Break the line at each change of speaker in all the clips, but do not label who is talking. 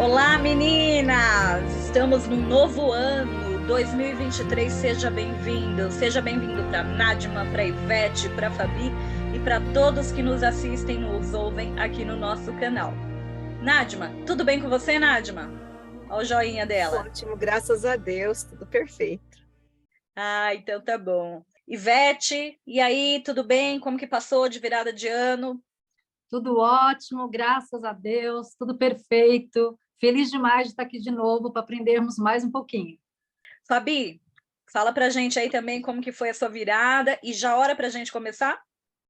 Olá, meninas! Estamos num novo ano, 2023. Seja bem-vindo. Seja bem-vindo para Nádima, para Ivete, para Fabi e para todos que nos assistem, nos ouvem aqui no nosso canal. Nádima, tudo bem com você, Nádima? Olha o joinha dela.
Ótimo, graças a Deus, tudo perfeito.
Então tá bom. Ivete, e aí, tudo bem? Como que passou de virada de ano?
Tudo ótimo, graças a Deus, tudo perfeito. Feliz demais de estar aqui de novo para aprendermos mais um pouquinho.
Fabi, fala pra gente aí também como que foi a sua virada e já hora pra gente começar?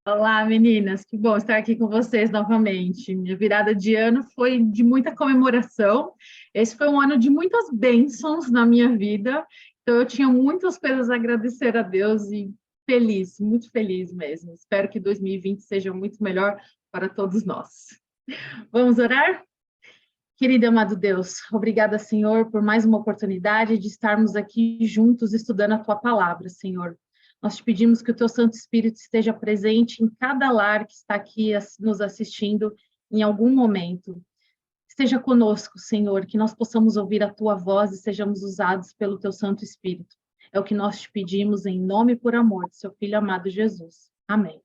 Olá, meninas, que bom estar aqui com vocês novamente. Minha virada de ano foi de muita comemoração. Esse foi um ano de muitas bênçãos na minha vida, então eu tinha muitas coisas a agradecer a Deus e feliz, muito feliz mesmo. Espero que 2020 seja muito melhor para todos nós. Vamos orar? Querido e amado Deus, obrigada, Senhor, por mais uma oportunidade de estarmos aqui juntos estudando a Tua palavra, Senhor. Nós te pedimos que o Teu Santo Espírito esteja presente em cada lar que está aqui nos assistindo em algum momento. Esteja conosco, Senhor, que nós possamos ouvir a Tua voz e sejamos usados pelo Teu Santo Espírito. É o que nós te pedimos em nome e por amor de Seu Filho amado Jesus. Amém.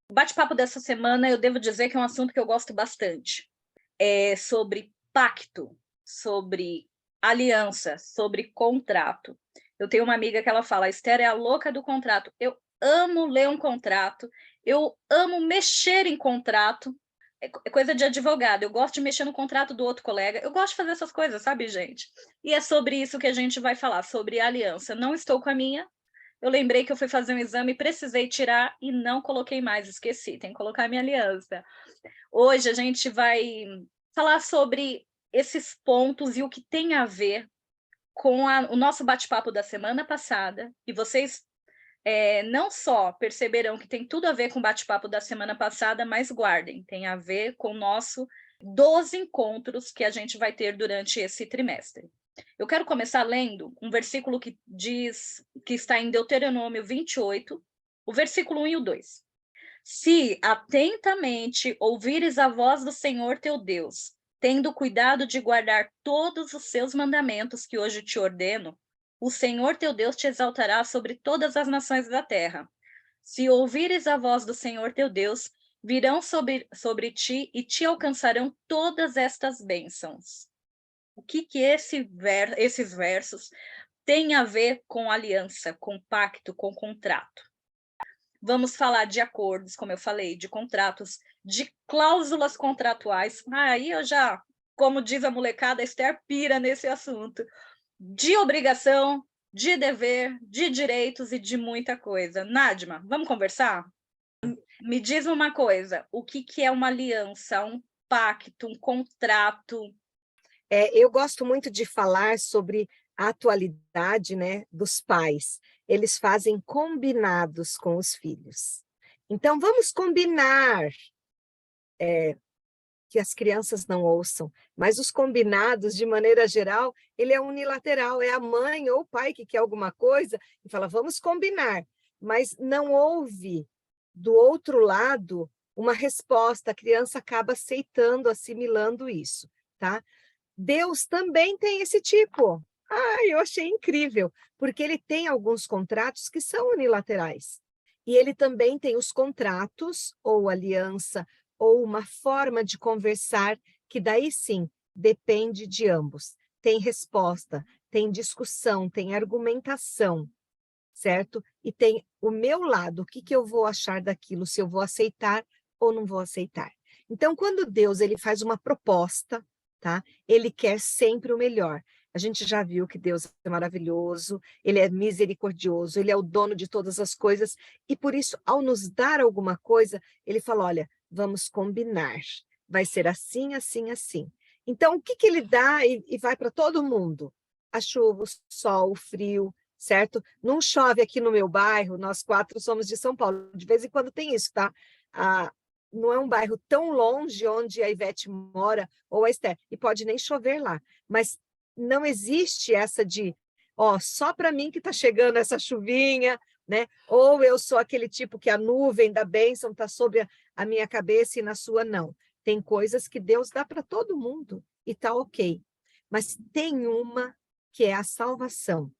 O bate-papo dessa semana, eu devo dizer que é um assunto que eu gosto bastante. É sobre pacto, sobre aliança, sobre contrato. Eu tenho uma amiga que ela fala, a Esther é a louca do contrato. Eu amo ler um contrato, eu amo mexer em contrato, é coisa de advogado, eu gosto de mexer no contrato do outro colega, eu gosto de fazer essas coisas, sabe, gente? E é sobre isso que a gente vai falar, sobre aliança. Não estou com a minha, eu lembrei que eu fui fazer um exame, precisei tirar e não coloquei mais, esqueci, tem que colocar a minha aliança. Hoje a gente vai falar sobre esses pontos e o que tem a ver com o nosso bate-papo da semana passada. E vocês não só perceberão que tem tudo a ver com o bate-papo da semana passada, mas guardem, tem a ver com o nosso 12 encontros que a gente vai ter durante esse trimestre. Eu quero começar lendo um versículo que diz, que está em Deuteronômio 28, o versículo 1 e o 2. Se atentamente ouvires a voz do Senhor teu Deus, tendo cuidado de guardar todos os seus mandamentos que hoje te ordeno, o Senhor teu Deus te exaltará sobre todas as nações da terra. Se ouvires a voz do Senhor teu Deus, virão sobre ti e te alcançarão todas estas bênçãos. O que esses versos têm a ver com aliança, com pacto, com contrato? Vamos falar de acordos, como eu falei, de contratos, de cláusulas contratuais. Aí eu já, como diz a molecada, Esther pira nesse assunto. De obrigação, de dever, de direitos e de muita coisa. Nádima, vamos conversar? Me diz uma coisa, o que é uma aliança, um pacto, um contrato?
Eu gosto muito de falar sobre a atualidade, né, dos pais. Eles fazem combinados com os filhos. Então, vamos combinar que as crianças não ouçam, mas os combinados, de maneira geral, ele é unilateral, é a mãe ou o pai que quer alguma coisa e fala, vamos combinar, mas não houve do outro lado uma resposta, a criança acaba aceitando, assimilando isso, tá? Deus também tem esse tipo. Eu achei incrível, porque ele tem alguns contratos que são unilaterais. E ele também tem os contratos, ou aliança, ou uma forma de conversar, que daí sim, depende de ambos. Tem resposta, tem discussão, tem argumentação, certo? E tem o meu lado, o que eu vou achar daquilo, se eu vou aceitar ou não vou aceitar. Então, quando Deus ele faz uma proposta, tá? Ele quer sempre o melhor. A gente já viu que Deus é maravilhoso, ele é misericordioso, ele é o dono de todas as coisas, e por isso, ao nos dar alguma coisa, ele fala, olha, vamos combinar, vai ser assim, assim, assim. Então, o que ele dá e vai para todo mundo? A chuva, o sol, o frio, certo? Não chove aqui no meu bairro, nós 4 somos de São Paulo, de vez em quando tem isso, tá? Não é um bairro tão longe onde a Ivete mora, ou a Esther, e pode nem chover lá, mas não existe essa de, só para mim que está chegando essa chuvinha, né? Ou eu sou aquele tipo que a nuvem da bênção está sobre a minha cabeça e na sua não. Tem coisas que Deus dá para todo mundo, e tá ok. Mas tem uma que é a salvação.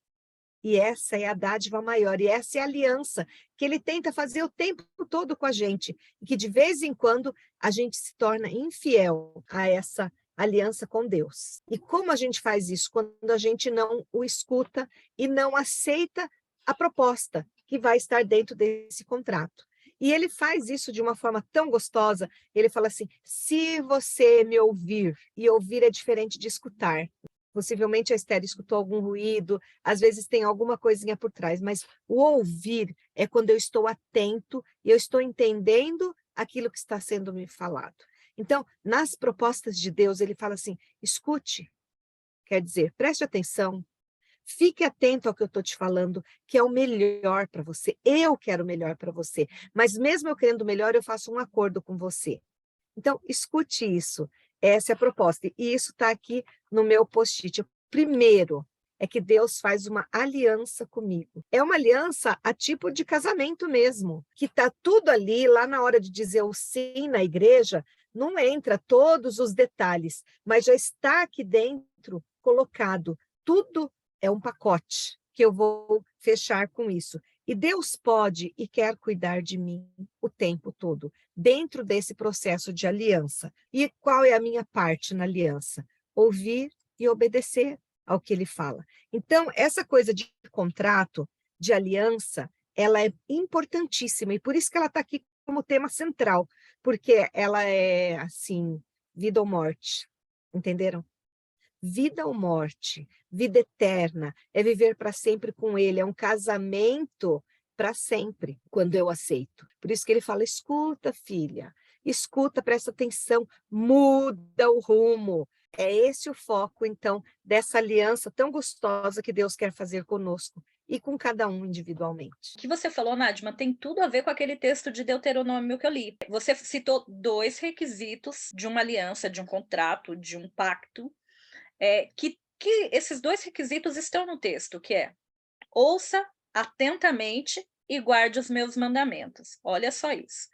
E essa é a dádiva maior, e essa é a aliança que ele tenta fazer o tempo todo com a gente, e que de vez em quando a gente se torna infiel a essa aliança com Deus. E como a gente faz isso? Quando a gente não o escuta e não aceita a proposta que vai estar dentro desse contrato. E ele faz isso de uma forma tão gostosa, ele fala assim, se você me ouvir, e ouvir é diferente de escutar. Possivelmente a Esther escutou algum ruído, às vezes tem alguma coisinha por trás, mas o ouvir é quando eu estou atento e eu estou entendendo aquilo que está sendo me falado. Então, nas propostas de Deus, ele fala assim, escute, quer dizer, preste atenção, fique atento ao que eu estou te falando, que é o melhor para você, eu quero o melhor para você, mas mesmo eu querendo o melhor, eu faço um acordo com você. Então, escute isso. Essa é a proposta. E isso está aqui no meu post-it. O primeiro é que Deus faz uma aliança comigo. É uma aliança a tipo de casamento mesmo, que está tudo ali, lá na hora de dizer o sim na igreja, não entra todos os detalhes, mas já está aqui dentro colocado. Tudo é um pacote que eu vou fechar com isso. E Deus pode e quer cuidar de mim o tempo todo, dentro desse processo de aliança. E qual é a minha parte na aliança? Ouvir e obedecer ao que ele fala. Então, essa coisa de contrato, de aliança, ela é importantíssima, e por isso que ela está aqui como tema central, porque ela é, assim, vida ou morte, entenderam? Vida ou morte, vida eterna, é viver para sempre com ele, é um casamento para sempre, quando eu aceito. Por isso que ele fala, escuta, filha, escuta, presta atenção, muda o rumo. É esse o foco, então, dessa aliança tão gostosa que Deus quer fazer conosco e com cada um individualmente.
O que você falou, Nadima, tem tudo a ver com aquele texto de Deuteronômio que eu li. Você citou 2 requisitos de uma aliança, de um contrato, de um pacto, que esses 2 requisitos estão no texto, que é ouça atentamente e guarde os meus mandamentos. Olha só isso.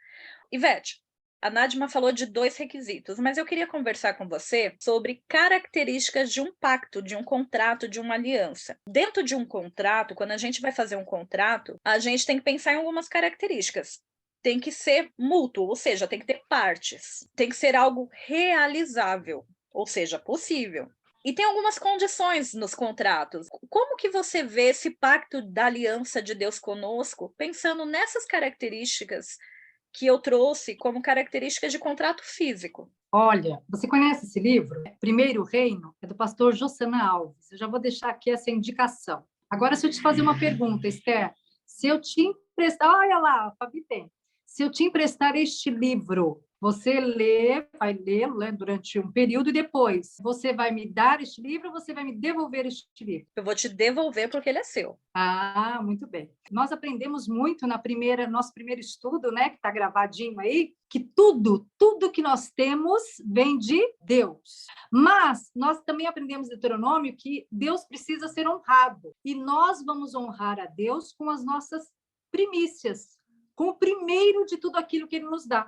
Ivete, a Nadima falou de 2 requisitos, mas eu queria conversar com você sobre características de um pacto, de um contrato, de uma aliança. Dentro de um contrato, quando a gente vai fazer um contrato, a gente tem que pensar em algumas características. Tem que ser mútuo, ou seja, tem que ter partes. Tem que ser algo realizável, ou seja, possível. E tem algumas condições nos contratos. Como que você vê esse pacto da aliança de Deus conosco, pensando nessas características que eu trouxe como características de contrato físico?
Olha, você conhece esse livro? Primeiro Reino, é do pastor Jossana Alves. Eu já vou deixar aqui essa indicação. Agora, se eu te fazer uma pergunta, Esther, se eu te emprestar... Olha lá, a Fabi tem. Se eu te emprestar este livro, você vai lê-lo, né, durante um período e depois você vai me dar este livro ou você vai me devolver este livro?
Eu vou te devolver porque ele é seu.
Ah, muito bem. Nós aprendemos muito nosso primeiro estudo, né, que está gravadinho aí, que tudo que nós temos vem de Deus. Mas nós também aprendemos em Deuteronômio que Deus precisa ser honrado. E nós vamos honrar a Deus com as nossas primícias, com o primeiro de tudo aquilo que ele nos dá.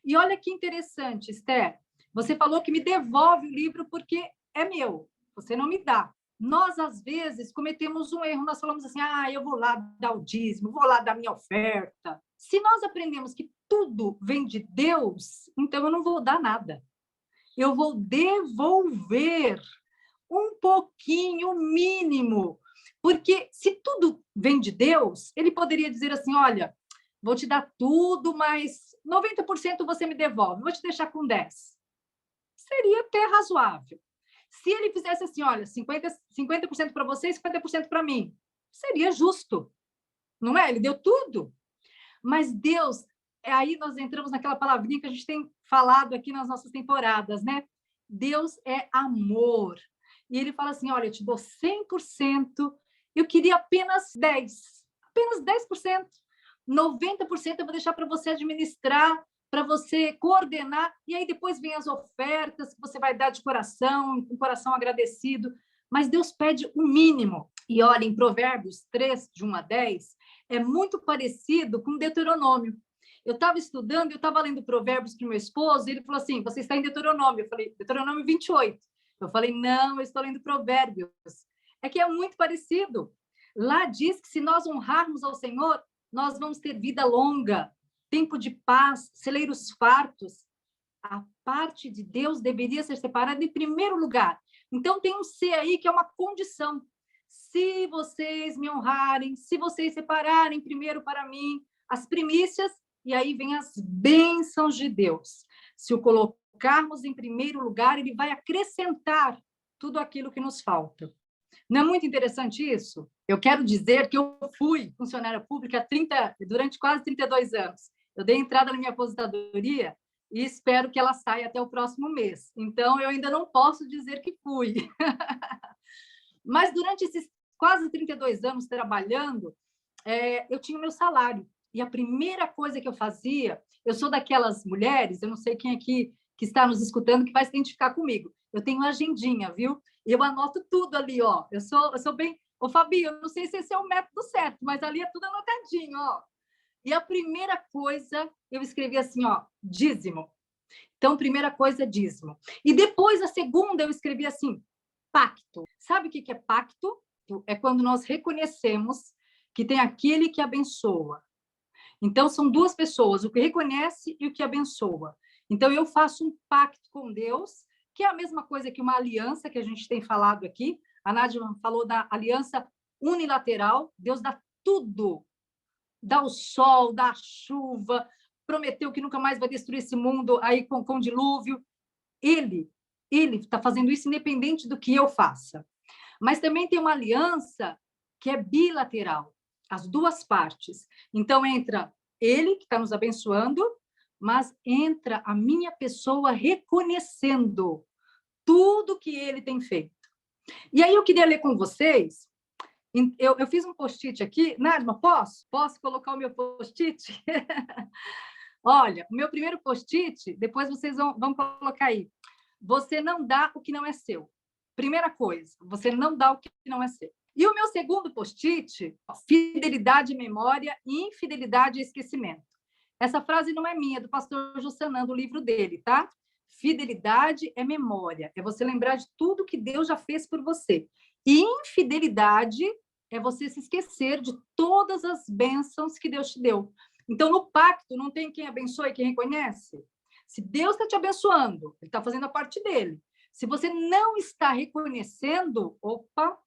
E olha que interessante, Esther, você falou que me devolve o livro porque é meu, você não me dá. Nós, às vezes, cometemos um erro, nós falamos assim, eu vou lá dar o dízimo, vou lá dar minha oferta. Se nós aprendemos que tudo vem de Deus, então eu não vou dar nada. Eu vou devolver um pouquinho, mínimo, porque se tudo vem de Deus, ele poderia dizer assim, olha, vou te dar tudo, mas 90% você me devolve, vou te deixar com 10%. Seria até razoável. Se ele fizesse assim, olha, 50% para você e 50% para mim, seria justo, não é? Ele deu tudo. Mas Deus, aí nós entramos naquela palavrinha que a gente tem falado aqui nas nossas temporadas, né? Deus é amor. E ele fala assim, olha, eu te dou 100%, eu queria apenas 10%. Apenas 10%. 90% eu vou deixar para você administrar, para você coordenar, e aí depois vem as ofertas que você vai dar de coração, com coração agradecido, mas Deus pede o mínimo. E olha, em Provérbios 3, de 1 a 10, é muito parecido com Deuteronômio. eu estava estudando, eu estava lendo Provérbios para o meu esposo, e ele falou assim, você está em Deuteronômio. Eu falei, Deuteronômio 28. Eu falei, não, eu estou lendo Provérbios. É que é muito parecido. Lá diz que se nós honrarmos ao Senhor, nós vamos ter vida longa, tempo de paz, celeiros fartos. A parte de Deus deveria ser separada em primeiro lugar. Então, tem um C aí que é uma condição. Se vocês me honrarem, se vocês separarem primeiro para mim as primícias, e aí vem as bênçãos de Deus. Se o colocarmos em primeiro lugar, ele vai acrescentar tudo aquilo que nos falta. Não é muito interessante isso? Eu quero dizer que eu fui funcionária pública durante quase 32 anos. Eu dei entrada na minha aposentadoria e espero que ela saia até o próximo mês. Então, eu ainda não posso dizer que fui. Mas durante esses quase 32 anos trabalhando, eu tinha o meu salário. E a primeira coisa que eu fazia, eu sou daquelas mulheres, eu não sei quem aqui que está nos escutando que vai se identificar comigo. Eu tenho uma agendinha, viu? E eu anoto tudo ali, ó. Eu sou bem... Ô, Fabi, eu não sei se esse é o método certo, mas ali é tudo anotadinho, ó. E a primeira coisa, eu escrevi assim, ó, dízimo. Então, primeira coisa, dízimo. E depois, a segunda, eu escrevi assim, pacto. Sabe o que é pacto? É quando nós reconhecemos que tem aquele que abençoa. Então, são duas pessoas, o que reconhece e o que abençoa. Então, eu faço um pacto com Deus, que é a mesma coisa que uma aliança que a gente tem falado aqui. A Nádia falou da aliança unilateral. Deus dá tudo. Dá o sol, dá a chuva, prometeu que nunca mais vai destruir esse mundo aí com dilúvio. Ele está fazendo isso independente do que eu faça. Mas também tem uma aliança que é bilateral, as duas partes. Então, entra ele, que está nos abençoando, mas entra a minha pessoa reconhecendo tudo que ele tem feito. E aí eu queria ler com vocês, eu fiz um post-it aqui. Nádia, posso? Posso colocar o meu post-it? Olha, o meu primeiro post-it, depois vocês vão colocar aí. Você não dá o que não é seu. Primeira coisa, você não dá o que não é seu. E o meu segundo post-it, fidelidade, memória e infidelidade e esquecimento. Essa frase não é minha, é do pastor Jussanã, do livro dele, tá? Fidelidade é memória, é você lembrar de tudo que Deus já fez por você. E infidelidade é você se esquecer de todas as bênçãos que Deus te deu. Então, no pacto, não tem quem abençoa e quem reconhece. Se Deus está te abençoando, ele está fazendo a parte dele. Se você não está reconhecendo, opa,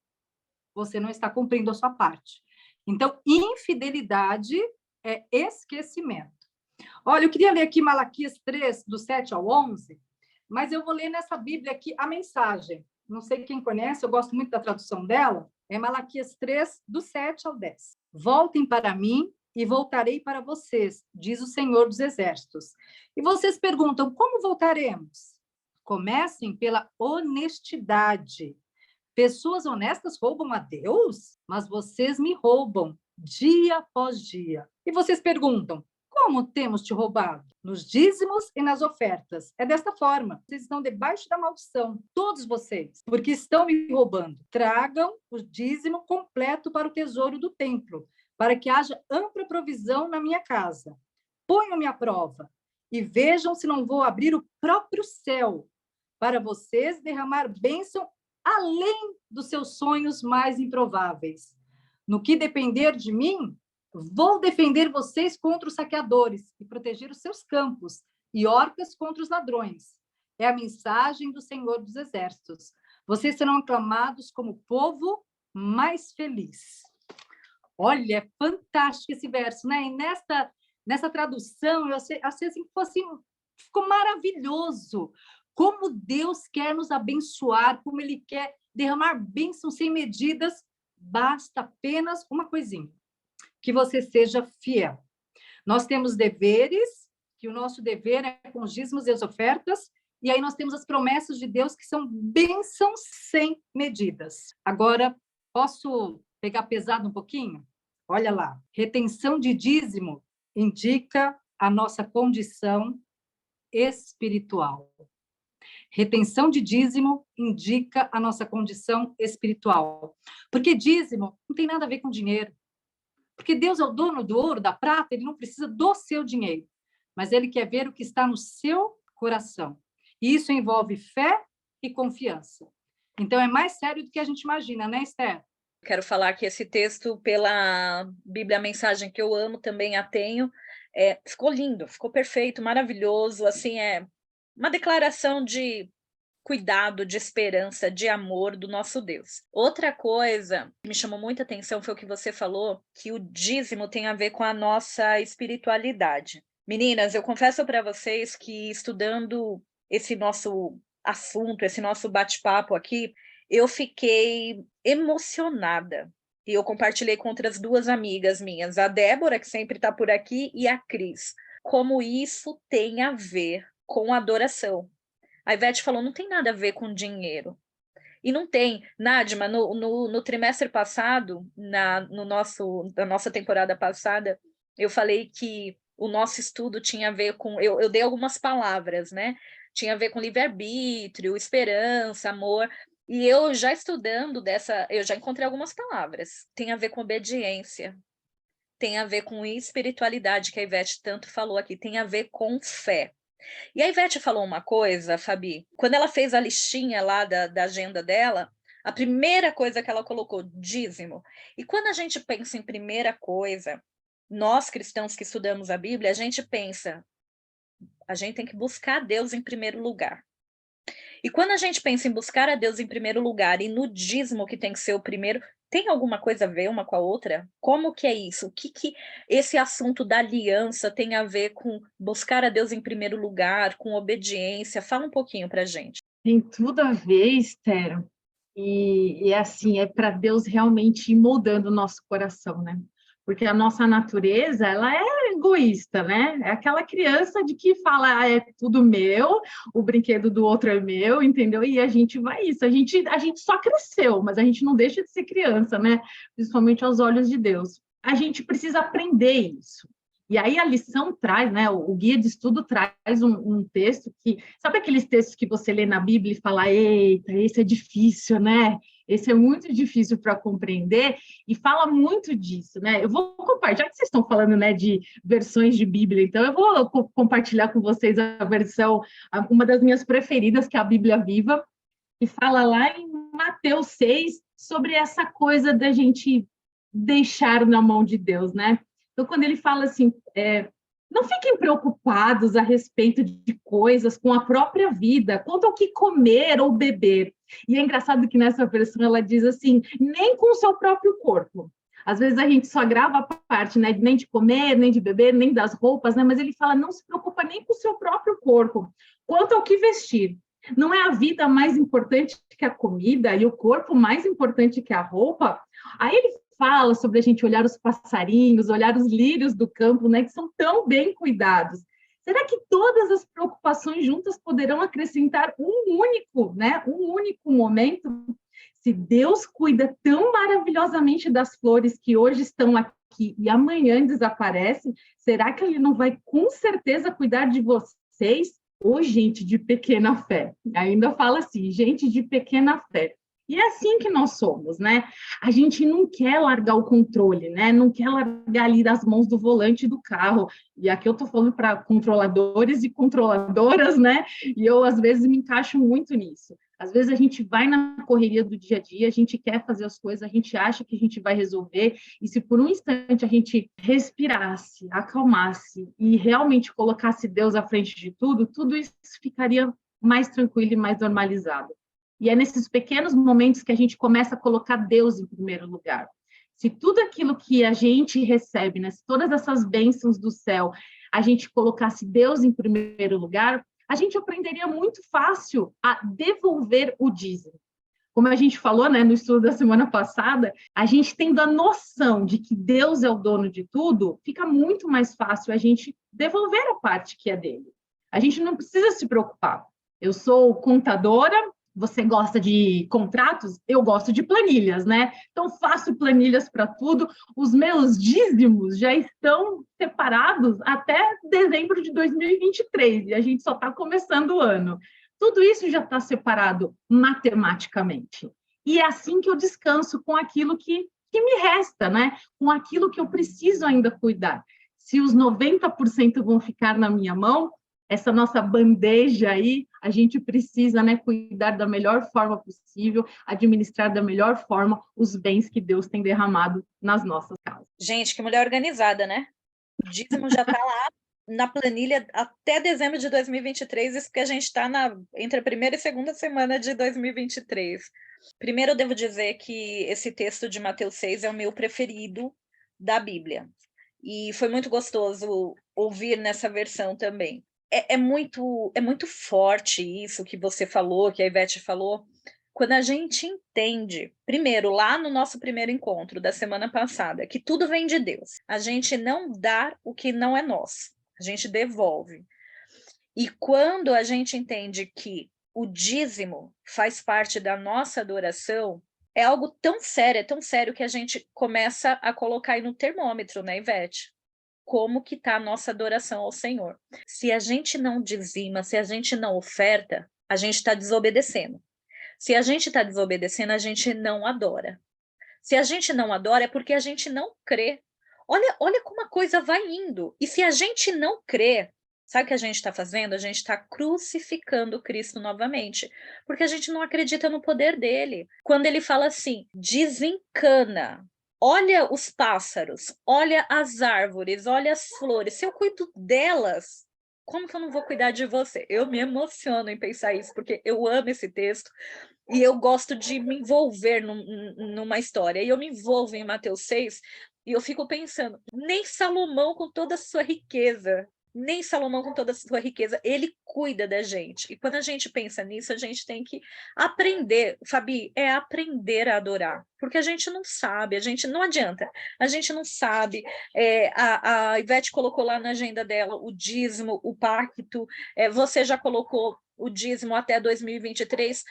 você não está cumprindo a sua parte. Então, infidelidade é esquecimento. Olha, eu queria ler aqui Malaquias 3, do 7 ao 11, mas eu vou ler nessa Bíblia aqui a mensagem. Não sei quem conhece, eu gosto muito da tradução dela. É Malaquias 3, do 7 ao 10. Voltem para mim e voltarei para vocês, diz o Senhor dos Exércitos. E vocês perguntam, como voltaremos? Comecem pela honestidade. Pessoas honestas roubam a Deus, mas vocês me roubam dia após dia. E vocês perguntam, como temos te roubado? Nos dízimos e nas ofertas. É desta forma. Vocês estão debaixo da maldição, todos vocês, porque estão me roubando. Tragam o dízimo completo para o tesouro do templo, para que haja ampla provisão na minha casa. Ponham-me à prova e vejam se não vou abrir o próprio céu para vocês derramar bênção além dos seus sonhos mais improváveis. No que depender de mim, vou defender vocês contra os saqueadores e proteger os seus campos e hortas contra os ladrões. É a mensagem do Senhor dos Exércitos. Vocês serão aclamados como o povo mais feliz. Olha, é fantástico esse verso, né? E nessa tradução, eu achei assim, ficou maravilhoso. Como Deus quer nos abençoar, como Ele quer derramar bênçãos sem medidas, basta apenas uma coisinha, que você seja fiel. Nós temos deveres, que o nosso dever é com os dízimos e as ofertas, e aí nós temos as promessas de Deus, que são bênçãos sem medidas. Agora, posso pegar pesado um pouquinho? Olha lá, retenção de dízimo indica a nossa condição espiritual. Retenção de dízimo indica a nossa condição espiritual. Porque dízimo não tem nada a ver com dinheiro. Porque Deus é o dono do ouro, da prata, ele não precisa do seu dinheiro. mas Ele quer ver o que está no seu coração. E isso envolve fé e confiança. Então, é mais sério do que a gente imagina, né, Esther?
Quero falar que esse texto, pela Bíblia, a mensagem que eu amo, também a tenho, ficou lindo, ficou perfeito, maravilhoso, assim, é uma declaração de cuidado, de esperança, de amor do nosso Deus. Outra coisa que me chamou muita atenção foi o que você falou, que o dízimo tem a ver com a nossa espiritualidade. Meninas, eu confesso para vocês que estudando esse nosso assunto, esse nosso bate-papo aqui, eu fiquei emocionada. E eu compartilhei com outras duas amigas minhas, a Débora, que sempre está por aqui, e a Cris, como isso tem a ver com adoração. A Ivete falou, não tem nada a ver com dinheiro. E não tem. Nadima, no trimestre passado, na nossa temporada passada, eu falei que o nosso estudo tinha a ver com... Eu dei algumas palavras, né? Tinha a ver com livre-arbítrio, esperança, amor. E eu já estudando eu já encontrei algumas palavras. Tem a ver com obediência. Tem a ver com espiritualidade, que a Ivete tanto falou aqui. Tem a ver com fé. E a Ivete falou uma coisa, Fabi, quando ela fez a listinha lá da agenda dela, a primeira coisa que ela colocou, dízimo. E quando a gente pensa em primeira coisa, nós cristãos que estudamos a Bíblia, a gente pensa, a gente tem que buscar a Deus em primeiro lugar. E quando a gente pensa em buscar a Deus em primeiro lugar e no dízimo que tem que ser o primeiro, tem alguma coisa a ver uma com a outra? Como que é isso? O que esse assunto da aliança tem a ver com buscar a Deus em primeiro lugar, com obediência? Fala um pouquinho pra gente.
Tem tudo a ver, Esther. E assim, é para Deus realmente ir moldando o nosso coração, né? Porque a nossa natureza, ela é egoísta, né? É aquela criança de que fala, é tudo meu, o brinquedo do outro é meu, entendeu? E a gente vai isso, a gente só cresceu, mas a gente não deixa de ser criança, né? Principalmente aos olhos de Deus. A gente precisa aprender isso. E aí a lição traz, né? O guia de estudo traz um texto que... Sabe aqueles textos que você lê na Bíblia e fala, eita, esse é difícil, né? Esse é muito difícil para compreender, e fala muito disso, né? Eu vou compartilhar, já que vocês estão falando, né, de versões de Bíblia, então eu vou compartilhar com vocês a versão, uma das minhas preferidas, que é a Bíblia Viva, que fala lá em Mateus 6 sobre essa coisa da gente deixar na mão de Deus, né? Então, quando ele fala assim, não fiquem preocupados a respeito de coisas com a própria vida, quanto ao que comer ou beber. E é engraçado que nessa versão ela diz assim, nem com o seu próprio corpo. Às vezes a gente só grava a parte, né, nem de comer, nem de beber, nem das roupas, né, mas ele fala, não se preocupa nem com o seu próprio corpo, quanto ao que vestir. Não é a vida mais importante que a comida e o corpo mais importante que a roupa? Aí ele fala sobre a gente olhar os passarinhos, olhar os lírios do campo, né, que são tão bem cuidados. Será que todas as preocupações juntas poderão acrescentar um único momento? Se Deus cuida tão maravilhosamente das flores que hoje estão aqui e amanhã desaparecem, será que Ele não vai com certeza cuidar de vocês? Ô, gente de pequena fé. Ainda fala assim, gente de pequena fé. E é assim que nós somos, né? A gente não quer largar o controle, né? Não quer largar ali das mãos do volante do carro. E aqui eu estou falando para controladores e controladoras, né? E eu, às vezes, me encaixo muito nisso. Às vezes, a gente vai na correria do dia a dia, a gente quer fazer as coisas, a gente acha que a gente vai resolver. E se por um instante a gente respirasse, acalmasse e realmente colocasse Deus à frente de tudo, tudo isso ficaria mais tranquilo e mais normalizado. E é nesses pequenos momentos que a gente começa a colocar Deus em primeiro lugar. Se tudo aquilo que a gente recebe, né, se todas essas bênçãos do céu, a gente colocasse Deus em primeiro lugar, a gente aprenderia muito fácil a devolver o dízimo. Como a gente falou, né, no estudo da semana passada, a gente tendo a noção de que Deus é o dono de tudo, fica muito mais fácil a gente devolver a parte que é dele. A gente não precisa se preocupar. Eu sou contadora, você gosta de contratos? Eu gosto de planilhas, né? Então, faço planilhas para tudo. Os meus dízimos já estão separados até dezembro de 2023, e a gente só está começando o ano. Tudo isso já está separado matematicamente. E é assim que eu descanso com aquilo que me resta, né? Com aquilo que eu preciso ainda cuidar. se os 90% vão ficar na minha mão, essa nossa bandeja aí, a gente precisa, né, cuidar da melhor forma possível, administrar da melhor forma os bens que Deus tem derramado nas nossas casas.
Gente, que mulher organizada, né? O dízimo já está lá na planilha até dezembro de 2023, isso que a gente está entre a primeira e segunda semana de 2023. Primeiro, eu devo dizer que esse texto de Mateus 6 é o meu preferido da Bíblia. E foi muito gostoso ouvir nessa versão também. É muito forte isso que você falou, que a Ivete falou, quando a gente entende, primeiro, lá no nosso primeiro encontro da semana passada, que tudo vem de Deus. A gente não dá o que não é nosso, a gente devolve. E quando a gente entende que o dízimo faz parte da nossa adoração, é algo tão sério que a gente começa a colocar aí no termômetro, né, Ivete? Como que está a nossa adoração ao Senhor. Se a gente não dizima, se a gente não oferta, a gente está desobedecendo. Se a gente está desobedecendo, a gente não adora. Se a gente não adora, é porque a gente não crê. Olha como a coisa vai indo. E se a gente não crê, sabe o que a gente está fazendo? A gente está crucificando Cristo novamente, porque a gente não acredita no poder dele. Quando ele fala assim, desencana, olha os pássaros, olha as árvores, olha as flores, se eu cuido delas, como que eu não vou cuidar de você? Eu me emociono em pensar isso, porque eu amo esse texto e eu gosto de me envolver numa história. E eu me envolvo em Mateus 6 e eu fico pensando, nem Salomão com toda a sua riqueza, ele cuida da gente. E quando a gente pensa nisso, a gente tem que aprender, Fabi, aprender a adorar. Porque a gente não sabe, não adianta, a gente não sabe. A Ivete colocou lá na agenda dela o dízimo, o pacto, você já colocou o dízimo até 2023.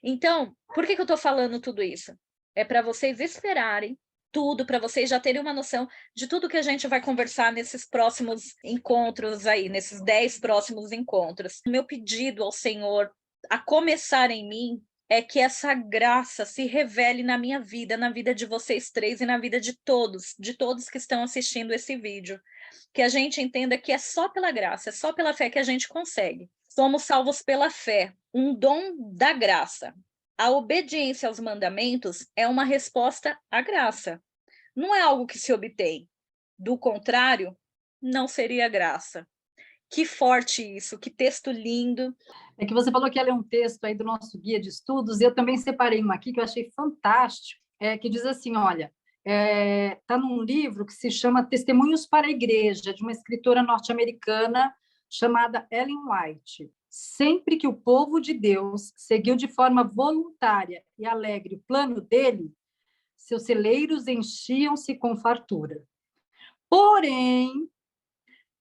Então, por que eu estou falando tudo isso? É para vocês esperarem tudo, para vocês já terem uma noção de tudo que a gente vai conversar nesses próximos encontros aí, nesses 10 próximos encontros. O meu pedido ao Senhor, a começar em mim, é que essa graça se revele na minha vida, na vida de vocês três e na vida de todos que estão assistindo esse vídeo. Que a gente entenda que é só pela graça, é só pela fé que a gente consegue. Somos salvos pela fé, um dom da graça. A obediência aos mandamentos é uma resposta à graça. Não é algo que se obtém. Do contrário, não seria graça. Que forte isso, que texto lindo.
É que você falou que ela é um texto aí do nosso guia de estudos, e eu também separei uma aqui que eu achei fantástico, que diz assim, olha, está num livro que se chama Testemunhos para a Igreja, de uma escritora norte-americana chamada Ellen White. Sempre que o povo de Deus seguiu de forma voluntária e alegre o plano dele, seus celeiros enchiam-se com fartura. Porém,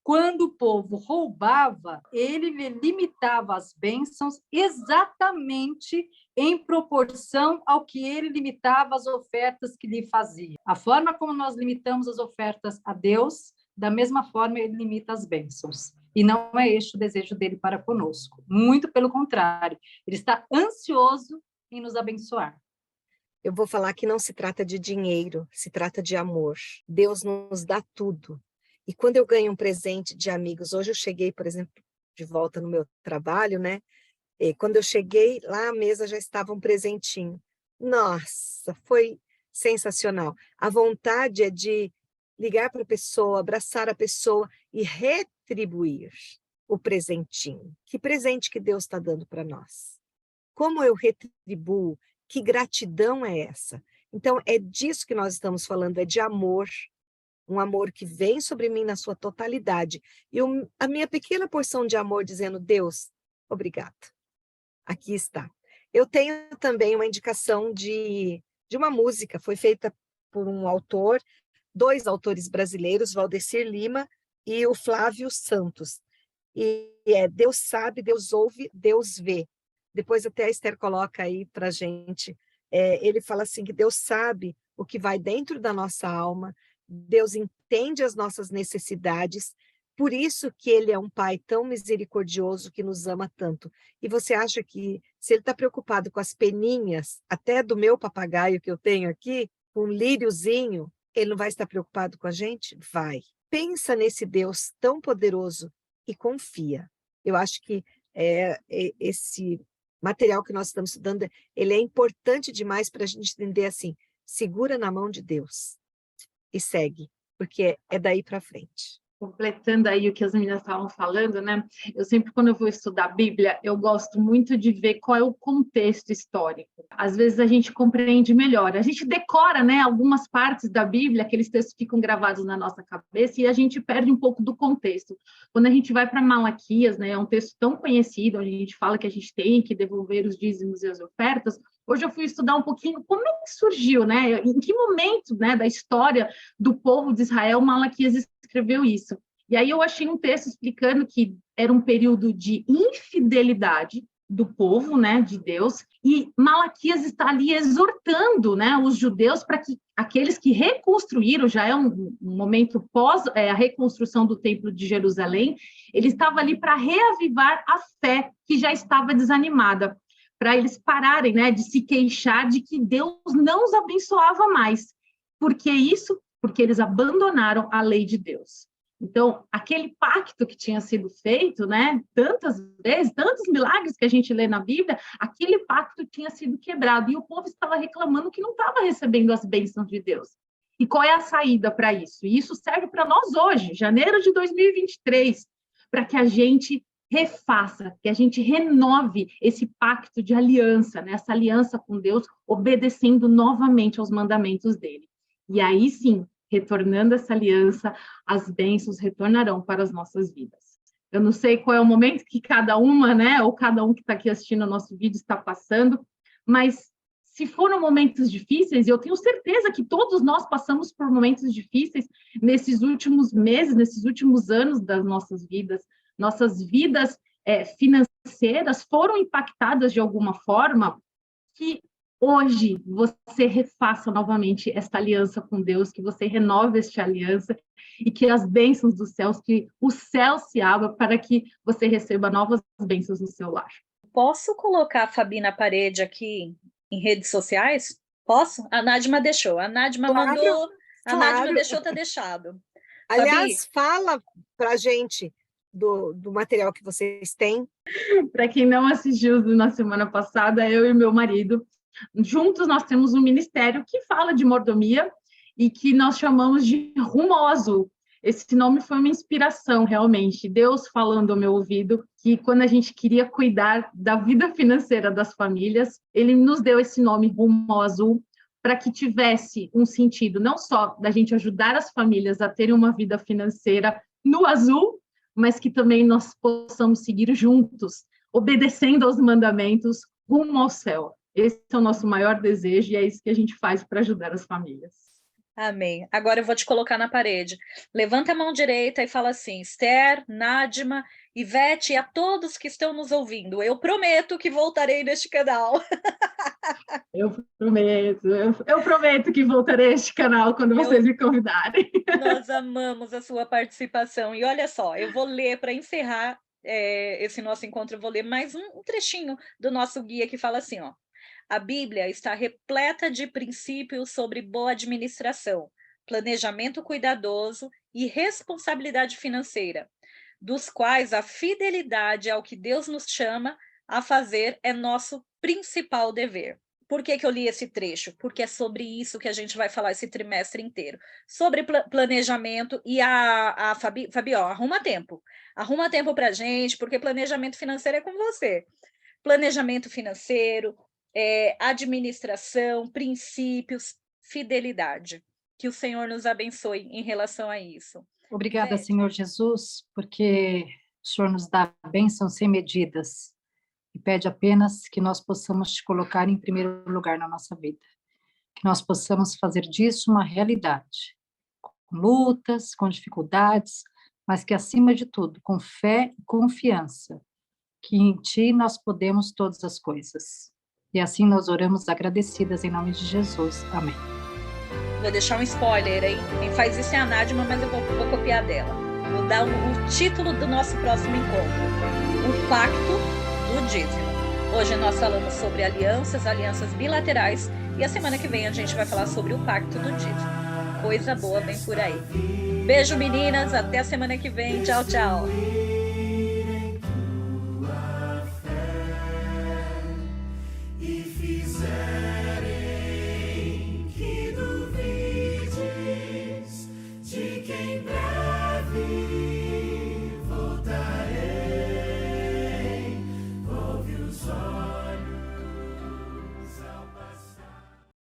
quando o povo roubava, ele limitava as bênçãos exatamente em proporção ao que ele limitava as ofertas que lhe fazia. A forma como nós limitamos as ofertas a Deus, da mesma forma ele limita as bênçãos. E não é este o desejo dele para conosco. Muito pelo contrário, ele está ansioso em nos abençoar.
Eu vou falar que não se trata de dinheiro, se trata de amor. Deus nos dá tudo. E quando eu ganho um presente de amigos, hoje eu cheguei, por exemplo, de volta no meu trabalho, né? E quando eu cheguei, lá à mesa já estava um presentinho. Nossa, foi sensacional. A vontade é de ligar para a pessoa, abraçar a pessoa e retribuir o presentinho. Que presente que Deus está dando para nós? Como eu retribuo? Que gratidão é essa? Então, é disso que nós estamos falando, é de amor. Um amor que vem sobre mim na sua totalidade. E a minha pequena porção de amor dizendo, Deus, obrigado. Aqui está. Eu tenho também uma indicação de uma música, foi feita por um autor, 2 autores brasileiros, Valdecir Lima e o Flávio Santos. E Deus sabe, Deus ouve, Deus vê. Depois até a Esther coloca aí para a gente. Ele fala assim, que Deus sabe o que vai dentro da nossa alma, Deus entende as nossas necessidades, por isso que ele é um pai tão misericordioso que nos ama tanto. E você acha que se ele está preocupado com as peninhas, até do meu papagaio que eu tenho aqui, com um líriozinho, Ele não vai estar preocupado com a gente? Vai. Pensa nesse Deus tão poderoso e confia. Eu acho que esse material que nós estamos estudando, ele é importante demais para a gente entender assim, segura na mão de Deus e segue, porque é daí para frente.
Completando aí o que as meninas estavam falando, né? Eu sempre, quando eu vou estudar a Bíblia, eu gosto muito de ver qual é o contexto histórico. Às vezes a gente compreende melhor. A gente decora, né, algumas partes da Bíblia, aqueles textos ficam gravados na nossa cabeça e a gente perde um pouco do contexto. Quando a gente vai para Malaquias, né, é um texto tão conhecido, onde a gente fala que a gente tem que devolver os dízimos e as ofertas. Hoje eu fui estudar um pouquinho como é que surgiu, né? Em que momento, né, da história do povo de Israel Malaquias escreveu isso. E aí eu achei um texto explicando que era um período de infidelidade do povo, né, de Deus, e Malaquias está ali exortando, né, os judeus para que aqueles que reconstruíram, já é um momento pós a reconstrução do Templo de Jerusalém, ele estava ali para reavivar a fé que já estava desanimada, para eles pararem, né, de se queixar de que Deus não os abençoava mais. Por que isso? Porque eles abandonaram a lei de Deus. Então, aquele pacto que tinha sido feito, né, tantas vezes, tantos milagres que a gente lê na Bíblia, aquele pacto tinha sido quebrado e o povo estava reclamando que não estava recebendo as bênçãos de Deus. E qual é a saída para isso? E isso serve para nós hoje, janeiro de 2023, para que a gente refaça, que a gente renove esse pacto de aliança, né, essa aliança com Deus, obedecendo novamente aos mandamentos dele. E aí sim, retornando essa aliança, as bênçãos retornarão para as nossas vidas. Eu não sei qual é o momento que cada uma, né, ou cada um que está aqui assistindo o nosso vídeo está passando, mas se foram momentos difíceis, eu tenho certeza que todos nós passamos por momentos difíceis nesses últimos meses, nesses últimos anos das nossas vidas financeiras foram impactadas de alguma forma, que hoje você refaça novamente esta aliança com Deus, que você renove esta aliança e que as bênçãos dos céus, que o céu se abra para que você receba novas bênçãos no seu lar.
Posso colocar a Fabi na parede aqui em redes sociais? Posso? A Nádima deixou. A Nádima mandou. A Nádima deixou, tá deixado.
Aliás, Fabi, fala pra gente do material que vocês têm.
Para quem não assistiu na semana passada, eu e meu marido, juntos nós temos um ministério que fala de mordomia e que nós chamamos de Rumo ao Azul. Esse nome foi uma inspiração, realmente. Deus falando ao meu ouvido que quando a gente queria cuidar da vida financeira das famílias, ele nos deu esse nome Rumo ao Azul para que tivesse um sentido não só da gente ajudar as famílias a terem uma vida financeira no azul, mas que também nós possamos seguir juntos, obedecendo aos mandamentos rumo ao céu. Esse é o nosso maior desejo e é isso que a gente faz para ajudar as famílias.
Amém. Agora eu vou te colocar na parede. Levanta a mão direita e fala assim: Esther, Nádima, Ivete e a todos que estão nos ouvindo, eu prometo que voltarei neste canal.
Eu prometo que voltarei a este canal quando vocês me convidarem.
Nós amamos a sua participação. E olha só, eu vou ler para encerrar esse nosso encontro, eu vou ler mais um trechinho do nosso guia que fala assim, ó. A Bíblia está repleta de princípios sobre boa administração, planejamento cuidadoso e responsabilidade financeira, dos quais a fidelidade ao que Deus nos chama a fazer é nosso principal dever. Por que eu li esse trecho? Porque é sobre isso que a gente vai falar esse trimestre inteiro. Sobre planejamento e a Fabi, ó, arruma tempo para a gente, porque planejamento financeiro é com você. Planejamento financeiro, administração, princípios, fidelidade. Que o Senhor nos abençoe em relação a isso.
Obrigada, Senhor Jesus, porque o Senhor nos dá bênçãos sem medidas e pede apenas que nós possamos te colocar em primeiro lugar na nossa vida, que nós possamos fazer disso uma realidade, com lutas, com dificuldades, mas que, acima de tudo, com fé e confiança, que em Ti nós podemos todas as coisas. E assim nós oramos agradecidas em nome de Jesus. Amém.
Vou deixar um spoiler, hein? Quem faz isso é a Nádima, mas eu vou copiar dela. Vou dar o título do nosso próximo encontro: O Pacto do Dízimo. Hoje nós falamos sobre alianças bilaterais, e a semana que vem a gente vai falar sobre o pacto do dízimo. Coisa boa vem por aí. Beijo, meninas, até a semana que vem. Tchau, tchau.
Quem